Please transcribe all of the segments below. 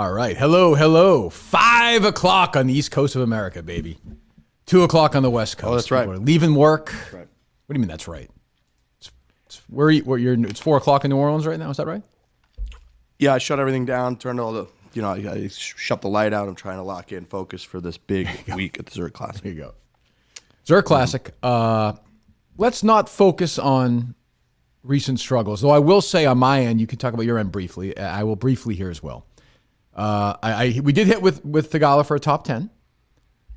All right. Hello. 5 o'clock on the East Coast of America, baby. 2 o'clock on the West Coast. Oh, that's right. We're leaving work. That's right. What do you mean that's right? It's 4 o'clock in New Orleans right now. Is that right? Yeah, I shut everything down, turned all the, I shut the light out. I'm trying to lock in focus for this big week at the Zurich Classic. There you go. Zurich Classic. Let's not focus on recent struggles, though I will say on my end, you can talk about your end briefly. I will briefly here as well. We did hit with Thigala for a top 10.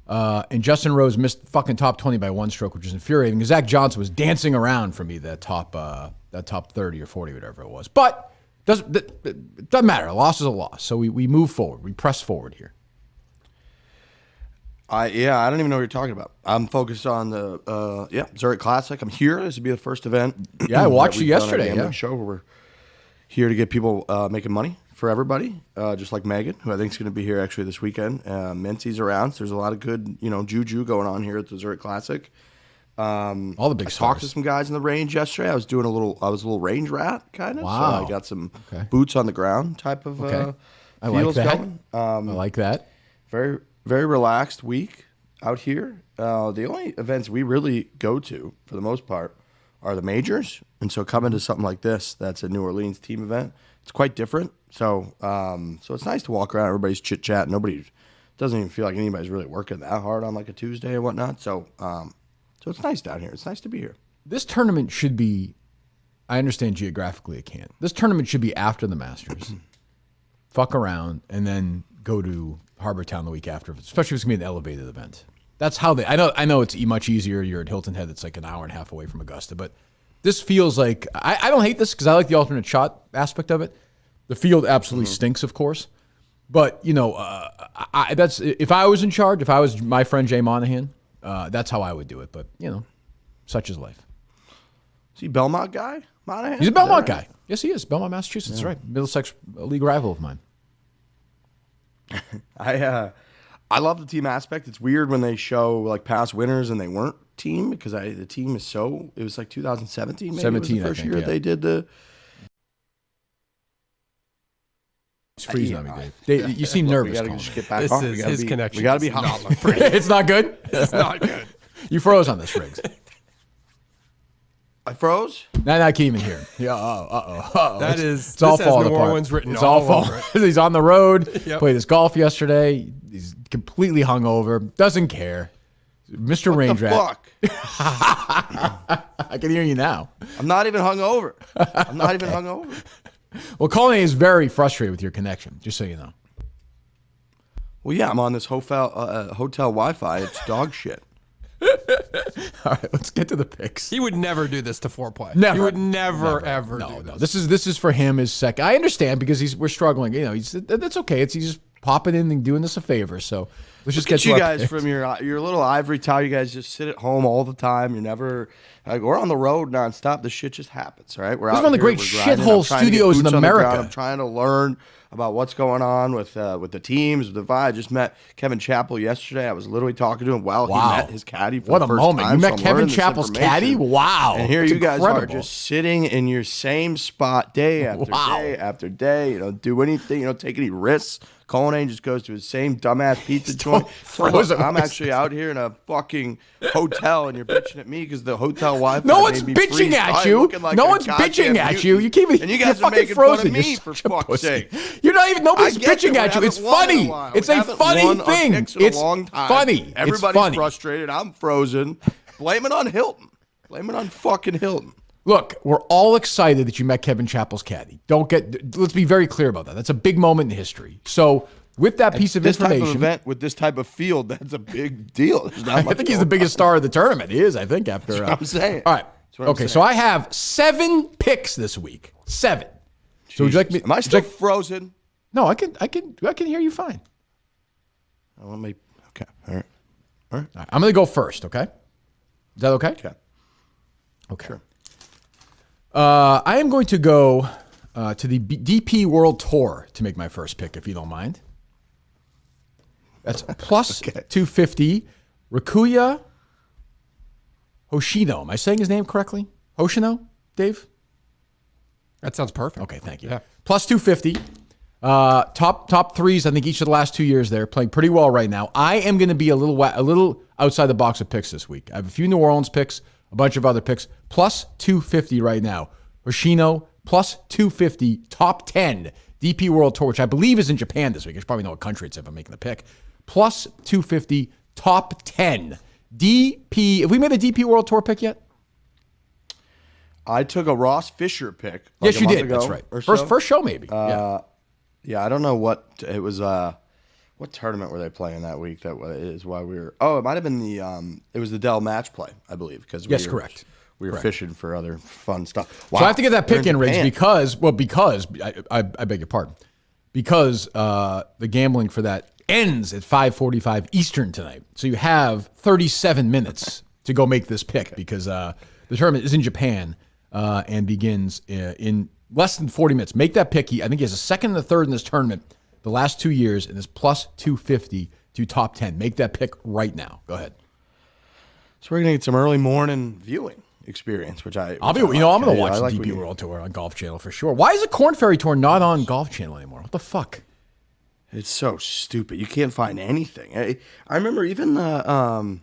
And Justin Rose missed fucking top 20 by 1 stroke, which is infuriating because Zach Johnson was dancing around for me that top 30 or 40, whatever it was. But it doesn't matter. A loss is a loss. So we move forward. We press forward here. I don't even know what you're talking about. I'm focused on the Zurich Classic. I'm here. This will be the first event. Yeah, I watched you yesterday. Yeah, show where we're here to get people making money for everybody, just like Megan, who I think is going to be here actually this weekend. Mincy's around. So there's a lot of good, juju going on here at the Zurich Classic. All the big stars. I talked to some guys in the range yesterday. I was a little range rat kind of. Wow. So I got some boots on the ground type of I like that. going. I like that. Very, very relaxed week out here. The only events we really go to, for the most part, are the majors. And so coming to something like this, that's a New Orleans team event, it's quite different. So it's nice to walk around. Everybody's chit-chat. Nobody doesn't even feel like anybody's really working that hard on like a Tuesday and whatnot. So it's nice down here. It's nice to be here. This tournament should be, I understand geographically it can't. This tournament should be after the Masters. Fuck around and then go to Harbor Town the week after, especially if it's going to be an elevated event. That's how I know it's much easier. You're at Hilton Head. It's like an hour and a half away from Augusta. But this feels like, I don't hate this because I like the alternate shot aspect of it. The field absolutely stinks, of course. But, that's if I was in charge, if I was my friend Jay Monahan, that's how I would do it. But, such is life. Is he a Belmont guy, Monahan? He's a Belmont guy. Yes, he is. Belmont, Massachusetts. Yeah. Right. Middlesex league rival of mine. I love the team aspect. It's weird when they show like past winners and they weren't team because the team is it was like 2017 maybe 17, was the first year they did the. It's freezing on me, Dave. You seem nervous. We got to just get back this on. Is his connection. We got to be hot. It's not good? It's not good. You froze on this, Riggs. I froze? Now I can't even hear him. Yeah, uh-oh. It's all falling New apart. Orleans written It's all falling. He's on the road. Yep. Played his golf yesterday. He's completely hungover. Doesn't care. Mr. Range Rat. Fuck? I can hear you now. I'm not even hungover. Well, Colin is very frustrated with your connection, just so you know. Well, yeah, I'm on this hotel Wi-Fi. It's dog shit. All right, let's get to the picks. He would never do this to foreplay. Never. He would never ever do this. This is for him, his second. I understand because we're struggling. That's okay. He's just popping in and doing us a favor. So let's just get to you our guys picks. from your little ivory tower. You guys just sit at home all the time. You're never we're on the road nonstop. The shit just happens. All right, This is one of the great shithole studios in America. I'm trying to learn about what's going on with the teams, with the vibe. I just met Kevin Chappell yesterday. I was literally talking to him while he met his caddy for the first moment. time. You met Kevin Chappell's caddy? Wow. And here That's you guys incredible. are just sitting in your same spot day after day after day. You don't do anything. You don't take any risks. Colin just goes to his same dumbass pizza joint. So look, I'm actually out here in a fucking hotel, and you're bitching at me because the hotel Wi-Fi. No one's bitching at you. No one's bitching at you. You can't even. And you guys you're are fucking making frozen. fun of me You're for such a fuck's pussy. sake. You're not even. Nobody's I get bitching that at we you. It's haven't won in funny. a while. It's We a haven't funny won on thing. picks in a It's long time. funny. Everybody's It's funny. frustrated. I'm frozen. Blame it on Hilton. Blame it on fucking Hilton. Look, we're all excited that you met Kevin Chappell's caddy. Let's be very clear about that. That's a big moment in history. So with that piece of This type information, of event with this type of field, that's a big deal. I think he's the biggest star of the tournament. He is, I think, after. That's what I'm saying. All right. What I'm Okay, saying. so I have 7 picks this week. 7. So would you like me? Am I still frozen? No, I can hear you fine. Okay. All right. All right, I'm going to go first. Okay. Is that okay? Okay. Sure. I am going to go to the DP World Tour to make my first pick, if you don't mind. That's plus 250. Rikuya Hoshino. Am I saying his name correctly? Hoshino, Dave? That sounds perfect. Okay, thank you. Yeah. Plus 250. Top threes, I think each of the last 2 years they're playing pretty well right now. I am going to be a little outside the box of picks this week. I have a few New Orleans picks, a bunch of other picks, plus 250 right now. Hoshino, plus 250, top 10, DP World Tour, which I believe is in Japan this week. I should probably know what country it's if I'm making the pick. Plus 250, top 10. DP, have we made a DP World Tour pick yet? I took a Ross Fisher pick. Yes, you did. That's right. First show, maybe. Yeah, I don't know what it was. What tournament were they playing that week? That is why we were. Oh, it might have been it was the Dell match play, I believe. Because correct. We were fishing for other fun stuff. Wow. So I have to get that pick in, Riggs, because I beg your pardon, because the gambling for that ends at 5:45 Eastern tonight. So you have 37 minutes to go make this pick because the tournament is in Japan and begins in less than 40 minutes. Make that pick. I think he has a second and a third in this tournament the last 2 years, and is plus 250 to top 10. Make that pick right now. Go ahead. So we're going to get some early morning viewing experience, which I'm going to watch the DP World Tour on Golf Channel for sure. Why is the Corn Ferry Tour not on Golf Channel anymore? What the fuck? It's so stupid. You can't find anything. I remember even the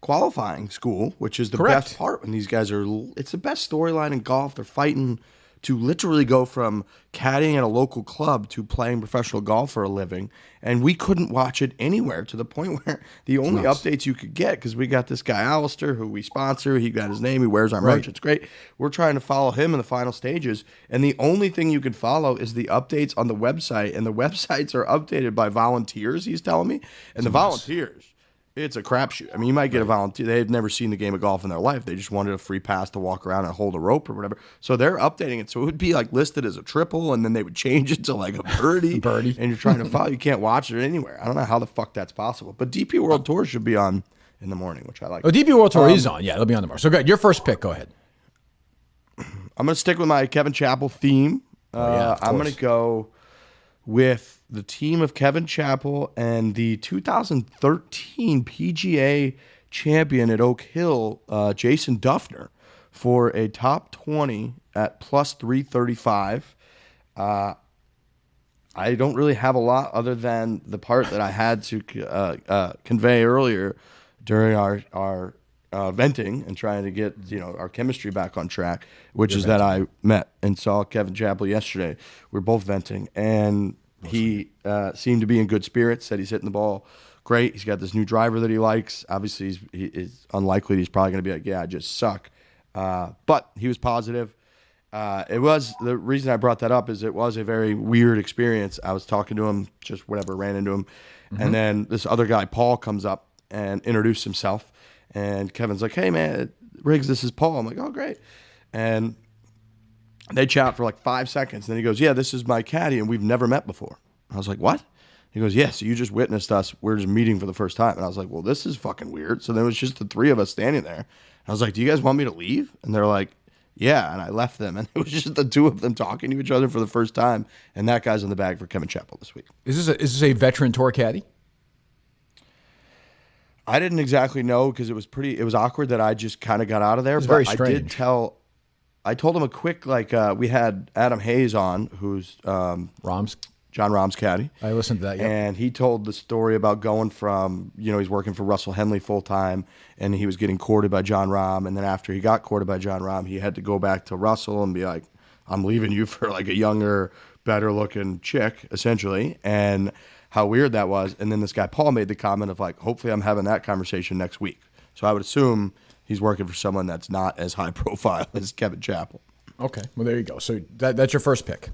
qualifying school, which is the best part when these guys are. It's the best storyline in golf. They're fighting to literally go from caddying at a local club to playing professional golf for a living, and we couldn't watch it anywhere, to the point where the only updates you could get, because we got this guy Alistair who we sponsor, he got his name, he wears our merch, it's great. We're trying to follow him in the final stages, and the only thing you could follow is the updates on the website, and the websites are updated by volunteers, he's telling me, and the volunteers, it's a crapshoot. I mean, you might get a volunteer. They've never seen the game of golf in their life. They just wanted a free pass to walk around and hold a rope or whatever. So they're updating it. So it would be like listed as a triple, and then they would change it to like a birdie. And you're trying to follow. You can't watch it anywhere. I don't know how the fuck that's possible. But DP World Tour should be on in the morning, which I like. Oh, DP World Tour is on. Yeah, it'll be on tomorrow. So go ahead. Your first pick. Go ahead. I'm going to stick with my Kevin Chappell theme. I'm going to go with the team of Kevin Chappell and the 2013 PGA champion at Oak Hill, Jason Duffner, for a top 20 at plus 335. I don't really have a lot other than the part that I had to convey earlier during our venting and trying to get our chemistry back on track, which is that I met and saw Kevin Chappell yesterday. We were both venting, and he seemed to be in good spirits, said he's hitting the ball great. He's got this new driver that he likes. Obviously, it's unlikely he's probably going to be like, yeah, I just suck. But he was positive. It was, the reason I brought that up is it was a very weird experience. I was talking to him, just whatever, ran into him. And then this other guy, Paul, comes up and introduced himself. And Kevin's like, hey, man, Riggs, this is Paul. I'm like, oh, great. And they chat for like 5 seconds. Then he goes, yeah, this is my caddy, and we've never met before. I was like, what? He goes, yeah, so you just witnessed us. We're just meeting for the first time. And I was like, well, this is fucking weird. So then it was just the three of us standing there. And I was like, do you guys want me to leave? And they're like, yeah. And I left them. And it was just the two of them talking to each other for the first time. And that guy's in the bag for Kevin Chappell this week. Is this a veteran tour caddy? I didn't exactly know because it was awkward that I just kind of got out of there. It's very strange. I told him a quick, we had Adam Hayes on, who's John Rahm's caddy. I listened to that, yeah. And he told the story about going from, he's working for Russell Henley full time, and he was getting courted by John Rahm. And then after he got courted by John Rahm, he had to go back to Russell and be like, I'm leaving you for like a younger, better looking chick, essentially. And how weird that was. And then this guy, Paul, made the comment of like, hopefully I'm having that conversation next week. So I would assume he's working for someone that's not as high profile as Kevin Chappell. Okay, well, there you go. So that's your first pick.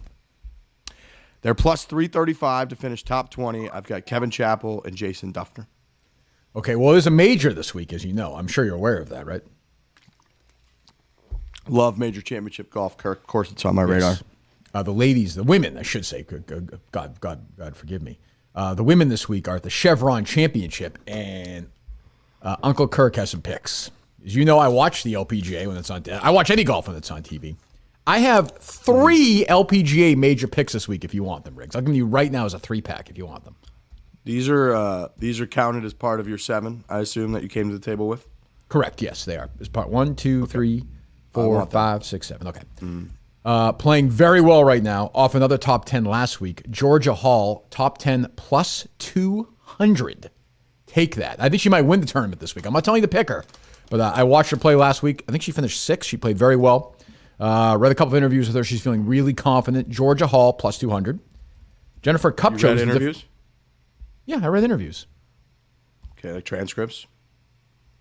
They're plus 335 to finish top 20. I've got Kevin Chappell and Jason Duffner. Okay, well, there's a major this week, as you know. I'm sure you're aware of that, right? Love major championship golf, Kirk. Of course, it's on my radar. The ladies, the women, I should say. God forgive me. The women this week are at the Chevron Championship, and Uncle Kirk has some picks. As you know, I watch the LPGA when it's on. I watch any golf when it's on TV. I have 3 LPGA major picks this week if you want them, Riggs. I'll give you right now as a 3-pack if you want them. These are counted as part of your 7, I assume, that you came to the table with? Correct, yes, they are. It's part 1, 2, 3, 4, 5, 6, 7. Okay. Playing very well right now, off another top 10 last week. Georgia Hall, top 10 plus 200. Take that. I think she might win the tournament this week. I'm not telling you to pick her, but I watched her play last week. I think she finished 6th. She played very well. Read a couple of interviews with her. She's feeling really confident. Georgia Hall, plus 200. Jennifer Kupcho. You read interviews? Yeah, I read interviews. Okay, like transcripts?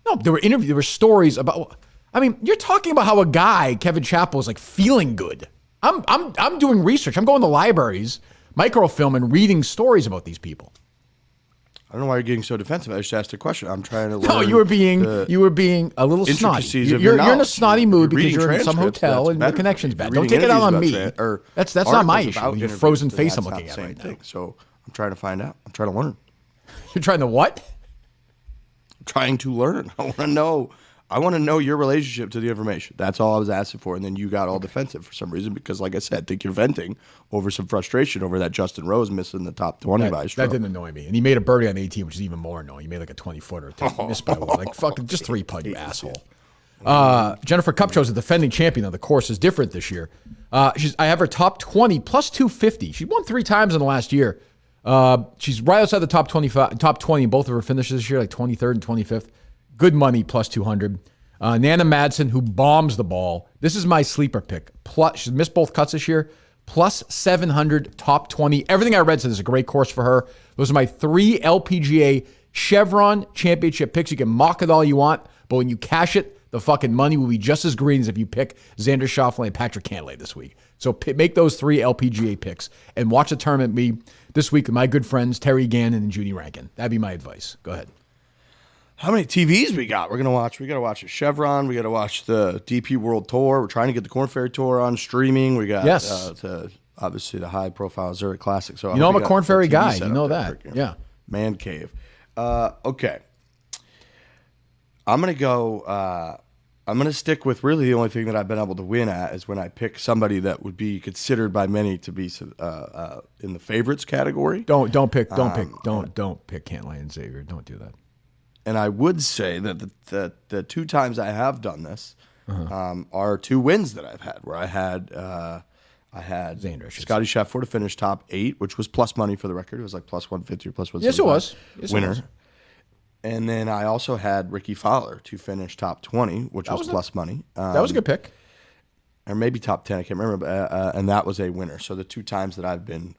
No, there were stories about. I mean, you're talking about how a guy, Kevin Chappell, is like feeling good. I'm doing research. I'm going to libraries, microfilm, and reading stories about these people. I don't know why you're getting so defensive. I just asked a question. I'm trying to learn. No, you were being a little snotty. You're in a snotty mood because you're in some hotel and the connection's bad. Don't take it out on me. That's not my issue. Your frozen face I'm looking at right now. So I'm trying to find out. I'm trying to learn. You're trying to what? I'm trying to learn. I want to know your relationship to the information. That's all I was asking for. And then you got all defensive for some reason because, like I said, I think you're venting over some frustration over that Justin Rose missing the top 20 by a stroke. That didn't annoy me. And he made a birdie on 18, which is even more annoying. He made like a 20-footer. Missed by one. Like, fucking just 3-putt, you asshole. Jennifer Kupcho is the defending champion of the course. Is different this year. I have her top 20 plus 250. She won 3 times in the last year. She's right outside the top 20 in both of her finishes this year, like 23rd and 25th. Good money, plus 200. Nana Madsen, who bombs the ball. This is my sleeper pick. She's missed both cuts this year. Plus 700, top 20. Everything I read said this is a great course for her. Those are my 3 LPGA Chevron championship picks. You can mock it all you want, but when you cash it, the fucking money will be just as green as if you pick Xander Schauffele and Patrick Cantlay this week. So make those 3 LPGA picks and watch the tournament this week with my good friends Terry Gannon and Judy Rankin. That'd be my advice. Go ahead. How many TVs we got? We got to watch a Chevron. We got to watch the DP World Tour. We're trying to get the Korn Ferry Tour on streaming. We got obviously the high-profile Zurich Classic. So I'm a Korn Ferry guy. You know that. Yeah. Man cave. Okay. I'm gonna go. I'm gonna stick with really the only thing that I've been able to win at is when I pick somebody that would be considered by many to be in the favorites category. Don't pick Cantlay and Xavier. Don't do that. And I would say that the 2 times I have done this are 2 wins that I've had, where I had Xander, Scotty Scheffler to finish top 8, which was plus money for the record. It was like plus 150 or plus 175. Yes, it was. Winner. It was. And then I also had Ricky Fowler to finish top 20, which was plus money. That was a good pick. Or maybe top 10, I can't remember. And that was a winner. So the 2 times that I've been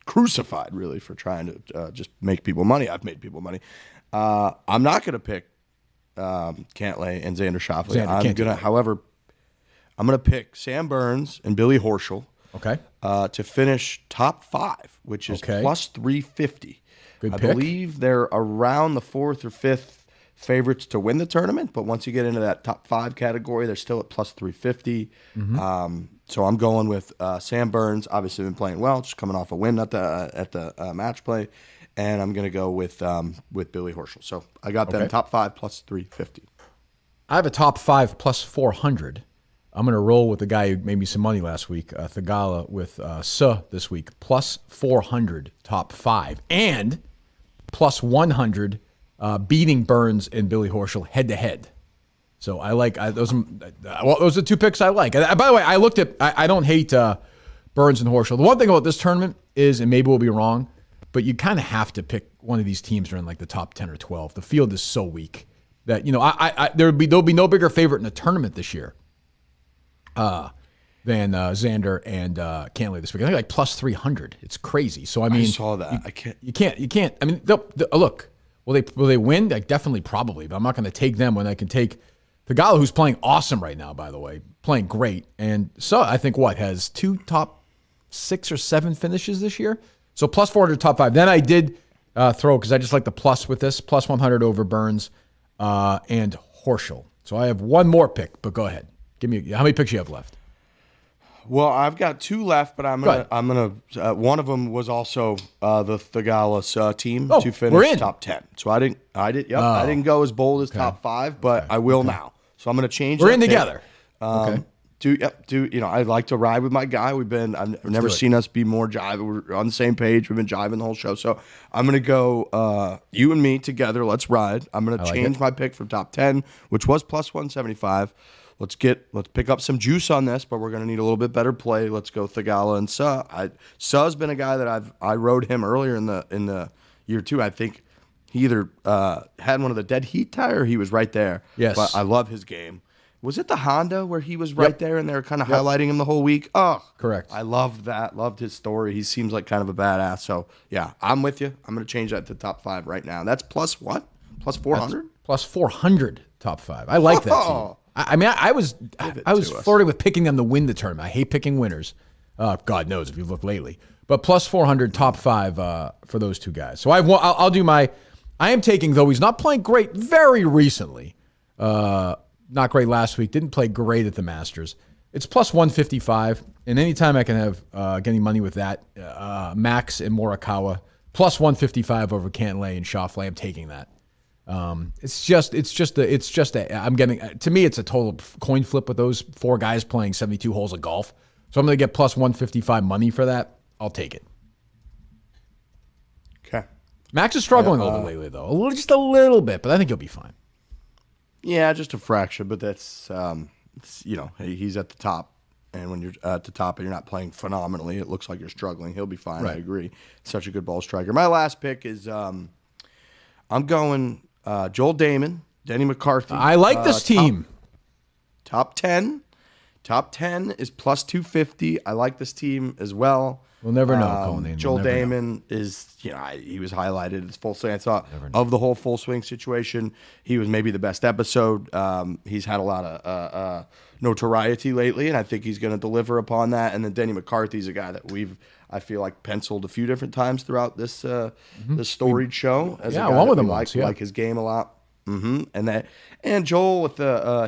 crucified, really, for trying to just make people money, I've made people money. I'm not going to pick Cantlay and Xander Schauffele. However, I'm going to pick Sam Burns and Billy Horschel to finish top 5, which is plus 350. Good I pick. believe they're around the 4th or 5th favorites to win the tournament, but once you get into that top 5 category, they're still at plus 350. So I'm going with Sam Burns. Obviously, been playing well, just coming off a win at the match play, and I'm going to go with Billy Horschel. So I got them top 5 plus 350. I have a top 5 plus 400. I'm going to roll with the guy who made me some money last week, Thagala, with this week, plus 400, top 5, and plus 100, beating Burns and Billy Horschel head-to-head. So I like those. Those are 2 picks I like. By the way, I looked at. I don't hate Burns and Horschel. The one thing about this tournament is, and maybe we'll be wrong, but you kind of have to pick one of these teams that are in like the top 10 or 12. The field is so weak that there'll be no bigger favorite in the tournament this year than Xander and Cantlay this week. I think like plus 300. It's crazy. So I mean, I saw that. You can't. I mean, look. Will they win? Like, definitely, probably. But I'm not going to take them when I can take Thagala, who's playing awesome right now. By the way, playing great. And so I think has 2 top 6 or 7 finishes this year. So plus 400, top 5. Then I did throw, because I just like the plus with this, plus 100 over Burns and Horschel. So I have one more pick, but go ahead. Give me how many picks you have left? Well, I've got 2 left, but I'm gonna. One of them was also the Thagala's team to finish top 10. So I didn't go as bold as top 5, but I will now. So I'm gonna change. We're in together. I like to ride with my guy. I've never seen us be more jive. We're on the same page. We've been jiving the whole show. So I'm gonna go you and me together. Let's ride. I'm gonna change my pick from top 10, which was plus 175. let's pick up some juice on this, but we're going to need a little bit better play. Let's go Thagala and Suh. Suh's been a guy that I rode him earlier in the year too. I think he either had one of the dead heat tire, or he was right there. Yes. But I love his game. Was it the Honda where he was right there and they were kind of highlighting him the whole week? Oh, Correct. I loved that. Loved his story. He seems like kind of a badass. So, yeah, I'm with you. I'm going to change that to top 5 right now. That's plus what? Plus 400? Plus 400 top 5. I like that team. I mean, I was flirting with picking them to win the tournament. I hate picking winners. God knows if you've looked lately. But plus 400 top 5 for those two guys. So I'll do my. I am taking, though he's not playing great very recently. Not great last week. Didn't play great at the Masters. It's plus 155. And anytime I can have getting money with that, Max and Morikawa plus 155 over Cantlay and Schauffele. I'm taking that. It's just I'm getting, to me, it's a total coin flip with those 4 guys playing 72 holes of golf. So I'm going to get plus 155 money for that. I'll take it. Okay. Max is struggling a little bit lately, though. Just a little bit, but I think he'll be fine. Yeah, just a fraction, but that's, he's at the top. And when you're at the top and you're not playing phenomenally, it looks like you're struggling. He'll be fine. Right. I agree. Such a good ball striker. My last pick is I'm going Joel Damon, Denny McCarthy. I like this team. Top 10. Top 10 is plus 250. I like this team as well. We'll never know, Colin. Joel Damon is, he was highlighted as full swing. I thought of the whole full swing situation, he was maybe the best episode. He's had a lot of notoriety lately, and I think he's going to deliver upon that. And then Denny McCarthy's a guy that I feel like penciled a few different times throughout this this storied show. As a guy one with him like his game a lot. And Joel with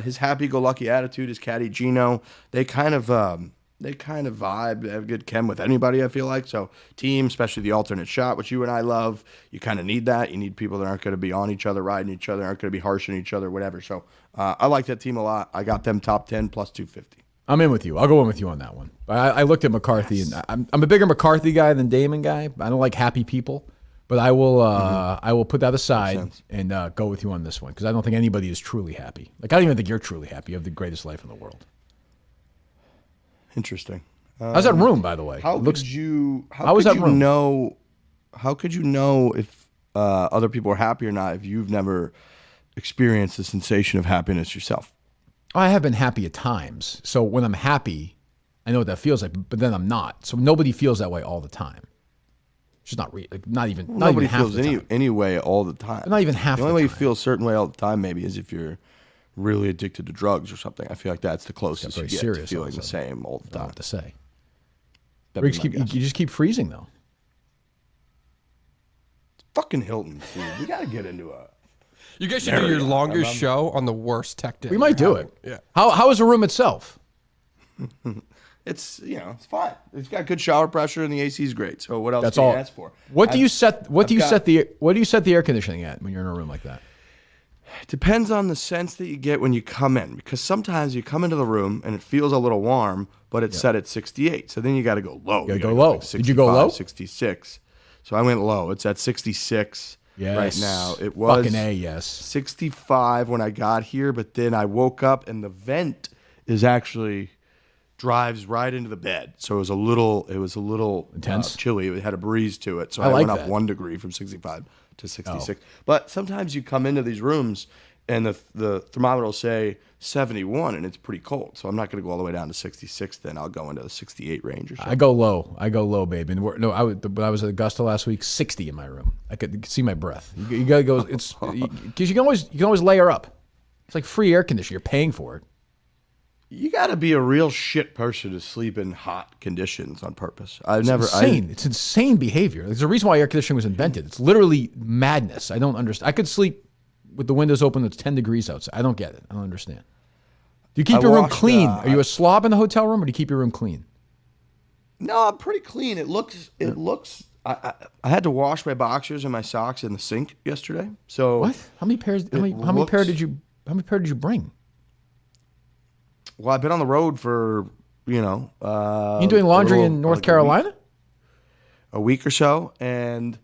his happy-go-lucky attitude, his caddy Gino, they kind of vibe, have good chem with anybody, I feel like. So team, especially the alternate shot, which you and I love, you kind of need that. You need people that aren't going to be on each other, riding each other, aren't going to be harsh on each other, whatever. So I like that team a lot. I got them top 10 plus 250. I'm in with you. I'll go in with you on that one. I looked at McCarthy, and I'm a bigger McCarthy guy than Damon guy. I don't like happy people. But I will put that aside and go with you on this one because I don't think anybody is truly happy. Like I don't even think you're truly happy. You have the greatest life in the world. Interesting. How's that room, by the way? How could you know if other people are happy or not if you've never experienced the sensation of happiness yourself? I have been happy at times. So when I'm happy, I know what that feels like. But then I'm not. So nobody feels that way all the time. It's just not even nobody half feels the time. any way all the time. Not even half the time. The only way you feel a certain way all the time maybe is if you're really addicted to drugs or something. I feel like that's the closest you get to feeling the same all the time. I don't know what to say. Riggs, you just keep freezing, though. It's fucking Hilton, dude. We got to get into a... You guys should do your longest show on the worst tech day. We might do it. Yeah. How is the room itself? It's it's fine. It's got good shower pressure and the AC is great. So what else can you ask for? What do you set the air conditioning at when you're in a room like that? Depends on the sense that you get when you come in, because sometimes you come into the room and it feels a little warm, but it's set at 68. So then you got to go low. You got to go low. Like Did you go low? 66. So I went low. It's at 66 right now. It was fucking A, yes. 65 when I got here, but then I woke up and the vent is actually drives right into the bed. So it was a little intense, chilly. It had a breeze to it. So I went up 1 degree from 65 to 66. But sometimes you come into these rooms and the thermometer will say 71 and it's pretty cold. So I'm not going to go all the way down to 66 then. I'll go into the 68 range or something. I go low, babe. And when I was at Augusta last week, 60 in my room. I could see my breath. You got to go. It's because you can always layer up. It's like free air conditioning. You're paying for it. You got to be a real shit person to sleep in hot conditions on purpose. It's insane behavior. There's a reason why air conditioning was invented. It's literally madness. I don't understand. I could sleep with the windows open. It's 10 degrees outside. I don't get it. I don't understand. Do you keep your room clean? Are you a slob in the hotel room, or do you keep your room clean? No, I'm pretty clean. It looks. I had to wash my boxers and my socks in the sink yesterday. So what? How many pairs? How many pair did you bring? Well, I've been on the road for, you doing laundry in North Carolina? A week or so, and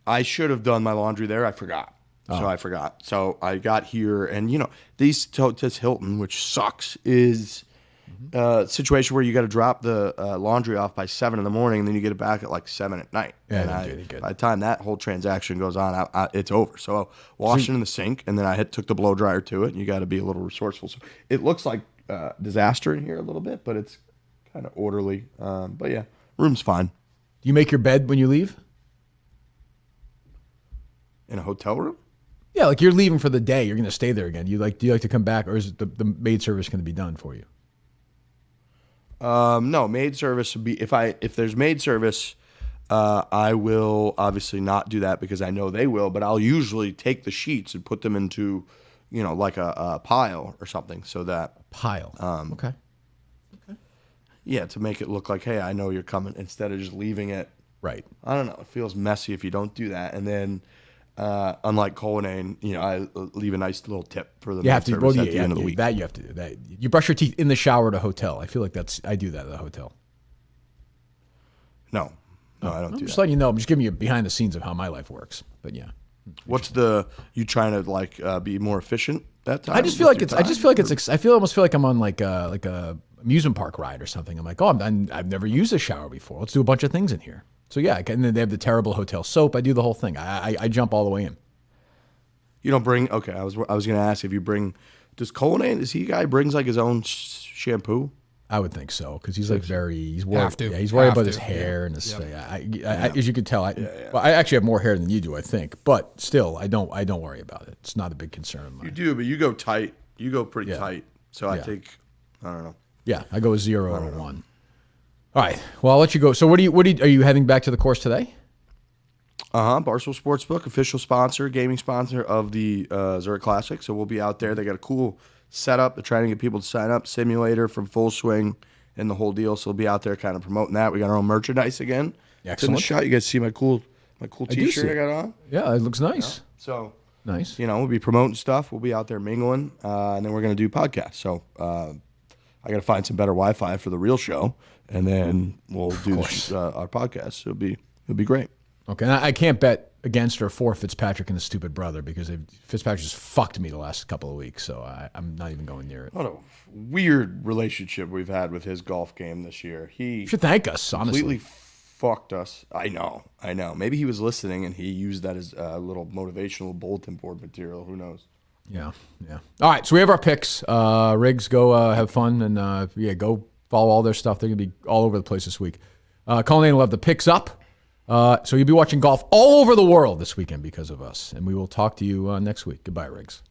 I should have done my laundry there. I forgot. So I forgot. So I got here, and this Hilton, which sucks, is a situation where you got to drop the laundry off by 7 in the morning, and then you get it back at like 7 at night. Yeah, and they do it good. by the time that whole transaction goes on, it's over. So I washed it in the sink, and then I took the blow dryer to it. And you got to be a little resourceful. So it looks like disaster in here a little bit, but it's kind of orderly. But yeah, room's fine. Do you make your bed when you leave? In a hotel room? Yeah, like you're leaving for the day. You're going to stay there again. Do you like to come back, or is it the maid service going to be done for you? No, maid service would be if there's maid service, I will obviously not do that because I know they will. But I'll usually take the sheets and put them into, like a pile or something, so that Pile. Okay. yeah, to make it look like, hey, I know you're coming, instead of just leaving it. Right. I don't know. It feels messy if you don't do that. And then, unlike Cullinane, I leave a nice little tip for the You have maid to. service Well, at the end of the week. That you have to do. That you brush your teeth in the shower at a hotel. I feel like I do that at a hotel. No, I don't I'm do just that. letting you know. I'm just giving you behind the scenes of how my life works. But yeah. What's you trying to be more efficient that time? I just feel like it's. I almost feel like I'm on like a amusement park ride or something. I'm like, I've never used a shower before. Let's do a bunch of things in here. So yeah, and then they have the terrible hotel soap. I do the whole thing. I jump all the way in. You don't bring. Okay, I was going to ask if you bring. Does Cullinane? Is he a guy who brings like his own shampoo? I would think so because he's like he's worried. Have to. Yeah, he's worried Have about his to, hair and his. As you can tell, well, I actually have more hair than you do, I think. But still, I don't worry about it. It's not a big concern of mine. You do, but you go tight. You go pretty tight. So I think I don't know. Yeah, I go 0 or 1. All right. Well, I'll let you go. So are you heading back to the course today? Barstool Sportsbook, official sponsor, gaming sponsor of the Zurich Classic. So we'll be out there. They got a cool setup. They're trying to get people to sign up. Simulator from Full Swing and the whole deal. So we'll be out there kind of promoting that. We got our own merchandise again. It's in Excellent. the shot. You guys see my cool T-shirt I got on? Yeah, it looks nice. So Nice. we'll be promoting stuff. We'll be out there mingling, and then we're going to do podcasts. So I got to find some better Wi-Fi for the real show, and then we'll do our podcast. So it'll be great. Okay, and I can't bet against or for Fitzpatrick and his stupid brother because Fitzpatrick just fucked me the last couple of weeks, so I'm not even going near it. What a weird relationship we've had with his golf game this year. He You should thank us, honestly. completely fucked us. I know. Maybe he was listening and he used that as a little motivational bulletin board material. Who knows? Yeah. All right, so we have our picks. Riggs, go have fun, and go follow all their stuff. They're going to be all over the place this week. Cullinane will have the picks up. So you'll be watching golf all over the world this weekend because of us. And we will talk to you next week. Goodbye, Riggs.